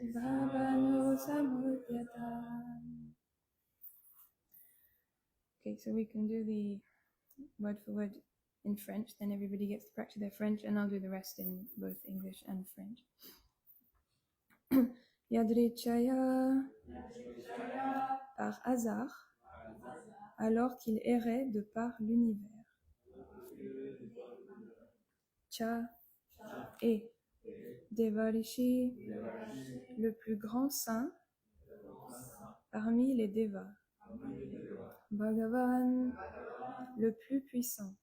Bhavano Samudyata. Okay, so we can do the word for word in French, then everybody gets to practice their French, and I'll do the rest in both English and French. Yadrichaya, par hasard, alors qu'il errait de par l'univers. Cha et Devarishi, le plus grand saint parmi les devas. Bhagavan, le plus puissant.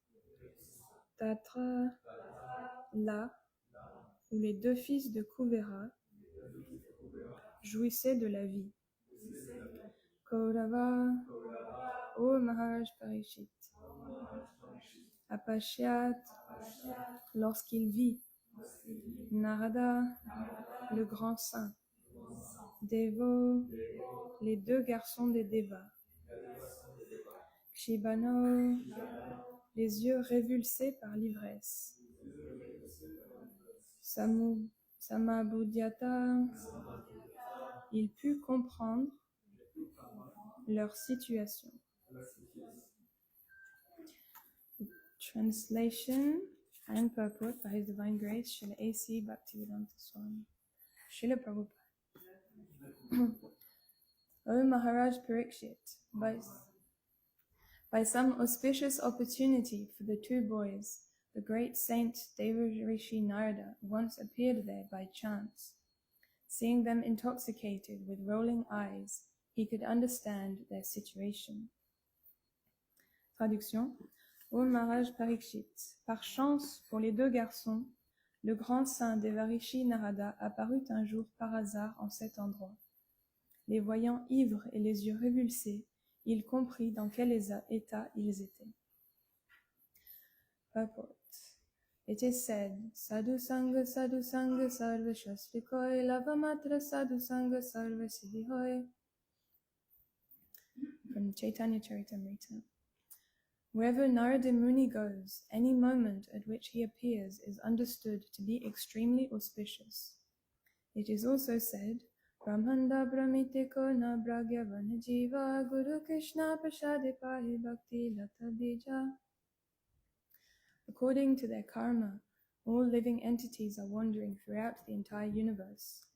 Tatra, là où les deux fils de Kuvera jouissaient de la vie. Kaurava, ô Maharaj Parishit. Apashyat, lorsqu'il vit. Narada, le grand saint. Devo, les deux garçons des Devas. Kshibano, les yeux révulsés par l'ivresse. Samabudhyata, il put comprendre leur situation. Translation and purport by His Divine Grace, Srila A.C. Bhaktivedanta Swami. Srila Prabhupada. O Maharaj Parikshit, by some auspicious opportunity for the two boys, the great saint Devarishi Narada once appeared there by chance. Seeing them intoxicated with rolling eyes, he could understand their situation. Traduction. Ô Maharaj Parikshit, par chance pour les deux garçons, le grand saint Devarishi Narada apparut un jour par hasard en cet endroit. Les voyant ivres et les yeux révulsés, il comprit dans quel état ils étaient. Purport. It is said, Sadhu Sangha Sarva Shastrikoy, Lavamatra Sadhu Sangha Sarva Siddhihoy. From Chaitanya Charitamrita. Wherever Narada Muni goes, any moment at which he appears is understood to be extremely auspicious. It is also said, Brahmanda Brahmitiko na Bragyavana Jiva Guru Krishna Prasade Pahi Bhakti Lata Bija. According to their karma, all living entities are wandering throughout the entire universe.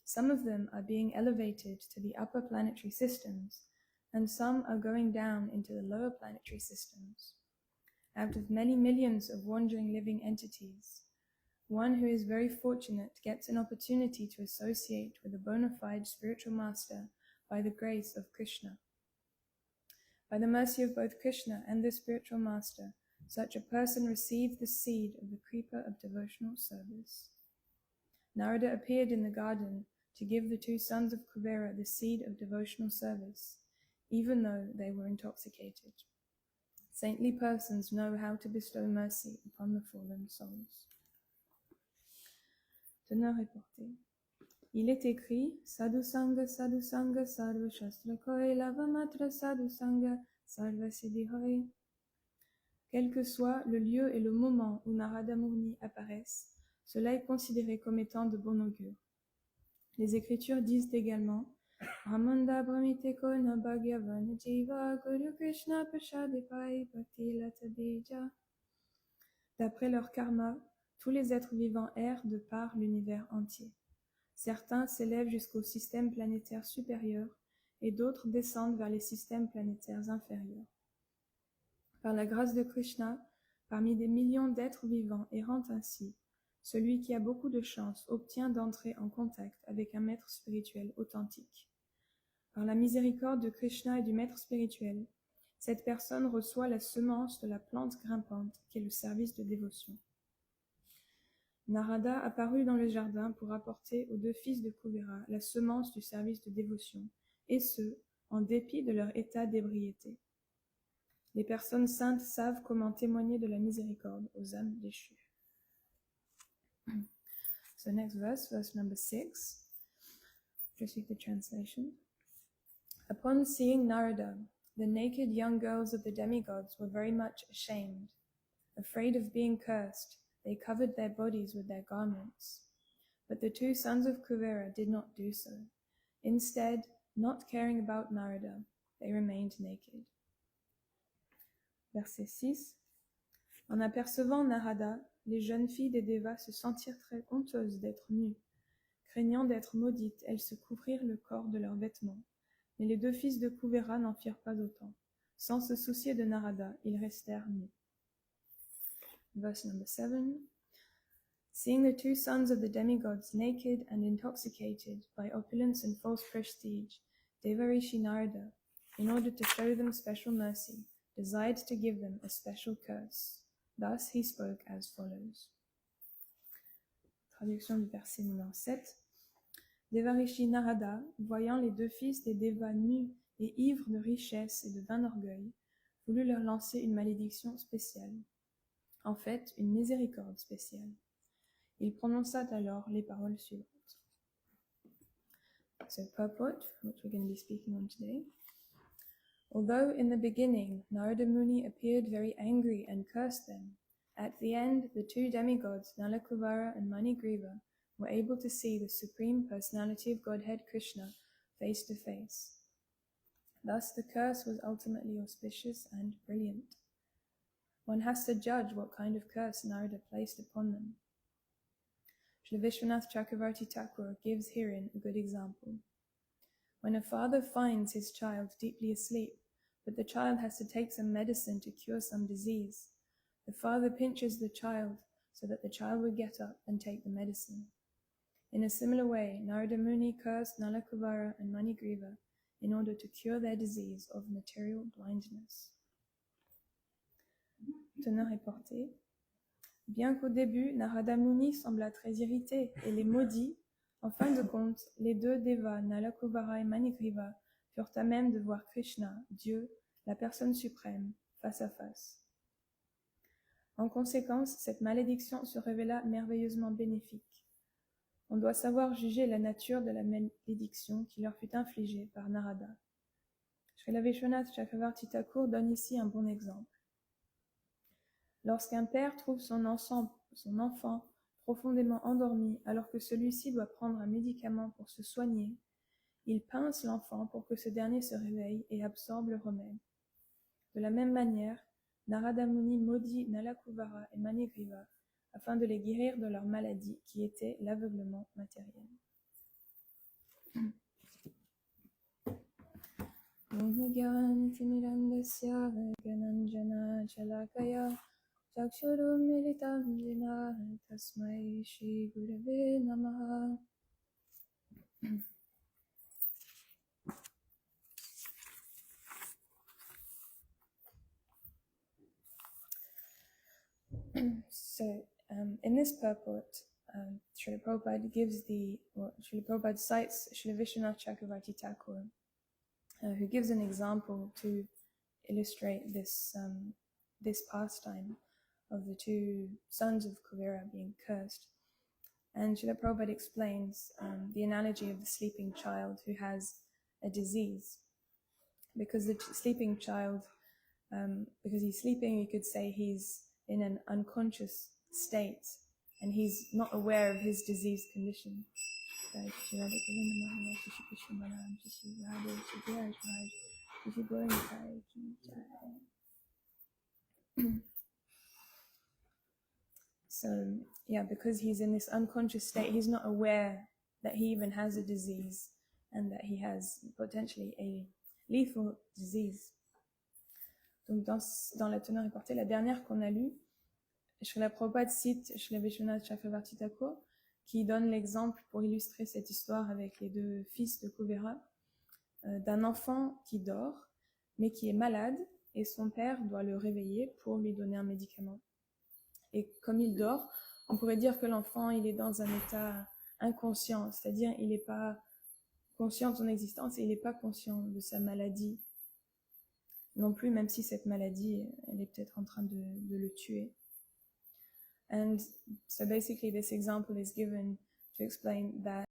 Some of them are being elevated to the upper planetary systems, and some are going down into the lower planetary systems. Out of many millions of wandering living entities, one who is very fortunate gets an opportunity to associate with a bona fide spiritual master by the grace of Krishna. By the mercy of both Krishna and the spiritual master, such a person receives the seed of the creeper of devotional service. Narada appeared in the garden to give the two sons of Kuvera the seed of devotional service, even though they were intoxicated. Saintly persons know how to bestow mercy upon the fallen souls. Teneur reporté. Il est écrit Sadhu Sangha Sarva Shastrakoy Lavamatra Sadhu Sangha Sarva Siddhihoy. Quel que soit le lieu et le moment où Narada Muni apparaissent, cela est considéré comme étant de bon augure. Les Écritures disent également Brahmanda Brahmiteko na Bhagavana Jiva Guru Krishna Prasade Pai Bhakti Lata Bija. D'après leur karma, tous les êtres vivants errent de par l'univers entier. Certains s'élèvent jusqu'au système planétaire supérieur et d'autres descendent vers les systèmes planétaires inférieurs. Par la grâce de Krishna, parmi des millions d'êtres vivants errant ainsi, celui qui a beaucoup de chance obtient d'entrer en contact avec un maître spirituel authentique. Par la miséricorde de Krishna et du maître spirituel, cette personne reçoit la semence de la plante grimpante qui est le service de dévotion. Narada apparut dans le jardin pour apporter aux deux fils de Kuvera la semence du service de dévotion, et ce, en dépit de leur état d'ébriété. Les personnes saintes savent comment témoigner de la miséricorde aux âmes déchues. So next verse number 6. Just read the translation. Upon seeing Narada, the naked young girls of the demigods were very much ashamed. Afraid of being cursed, they covered their bodies with their garments. But the two sons of Kuvera did not do so. Instead, not caring about Narada, they remained naked. Verset 6. En apercevant Narada, les jeunes filles des Devas se sentirent très honteuses d'être nues. Craignant d'être maudites, elles se couvrirent le corps de leurs vêtements. Mais les deux fils de Kuvera n'en firent pas autant. Sans se soucier de Narada, ils restèrent nus. Verse number 7. Seeing the two sons of the demigods naked and intoxicated by opulence and false prestige, Devarishi Narada, in order to show them special mercy, desired to give them a special curse. Thus he spoke as follows. Traduction du verset numéro 7. Devarishi Narada, voyant les deux fils des Devas nus et ivres de richesse et de vain orgueil, voulut leur lancer une malédiction spéciale. En fait, une miséricorde spéciale. Il prononça alors les paroles suivantes. So, purport, which we're going to be speaking on today. Although in the beginning Narada Muni appeared very angry and cursed them, at the end the two demigods, Nalakuvara and Manigriva, were able to see the Supreme Personality of Godhead Krishna face to face. Thus the curse was ultimately auspicious and brilliant. One has to judge what kind of curse Narada placed upon them. Srila Vishwanath Chakravarti Thakur gives herein a good example. When a father finds his child deeply asleep, but the child has to take some medicine to cure some disease, the father pinches the child so that the child will get up and take the medicine. In a similar way, Narada Muni cursed Nalakuvara and Manigriva in order to cure their disease of material blindness. Teneur est porté. Bien qu'au début, Narada Muni sembla très irrité et les maudit, en fin de compte, les deux Devas, Nalakuvara et Manigriva, furent à même de voir Krishna, Dieu, la personne suprême, face à face. En conséquence, cette malédiction se révéla merveilleusement bénéfique. On doit savoir juger la nature de la malédiction qui leur fut infligée par Narada. Srila Vishwanath Chakravarti Thakur donne ici un bon exemple. Lorsqu'un père trouve son enfant profondément endormi alors que celui-ci doit prendre un médicament pour se soigner, il pince l'enfant pour que ce dernier se réveille et absorbe le remède. De la même manière, Narada Muni maudit Nalakuvara et Manigriva afin de les guérir de leur maladie qui était l'aveuglement matériel. Chakshuru militam jena tasmai shri gurave namaha. So, in this purport, Srila Prabhupada Srila Prabhupada cites Srila Vishwanath Chakravarti Thakur, who gives an example to illustrate this pastime of the two sons of Kuvera being cursed. And Srila Prabhupada explains the analogy of the sleeping child who has a disease. Because the sleeping child, because he's sleeping, you could say he's in an unconscious state and he's not aware of his disease condition. So, yeah, because he's in this unconscious state, he's not aware that he even has a disease and that he has potentially a lethal disease. Donc, dans la teneur reportée, la dernière qu'on a lue, Srila Prabhupada cite Srila Vishwanath Chakravarti Thakur, qui donne l'exemple pour illustrer cette histoire avec les deux fils de Kuvera, d'un enfant qui dort, mais qui est malade, et son père doit le réveiller pour lui donner un médicament. Et comme il dort, on pourrait dire que l'enfant, il est dans un état inconscient, c'est-à-dire il n'est pas conscient de son existence et il n'est pas conscient de sa maladie non plus, même si cette maladie, elle est peut-être en train de le tuer. And so basically this example is given to explain that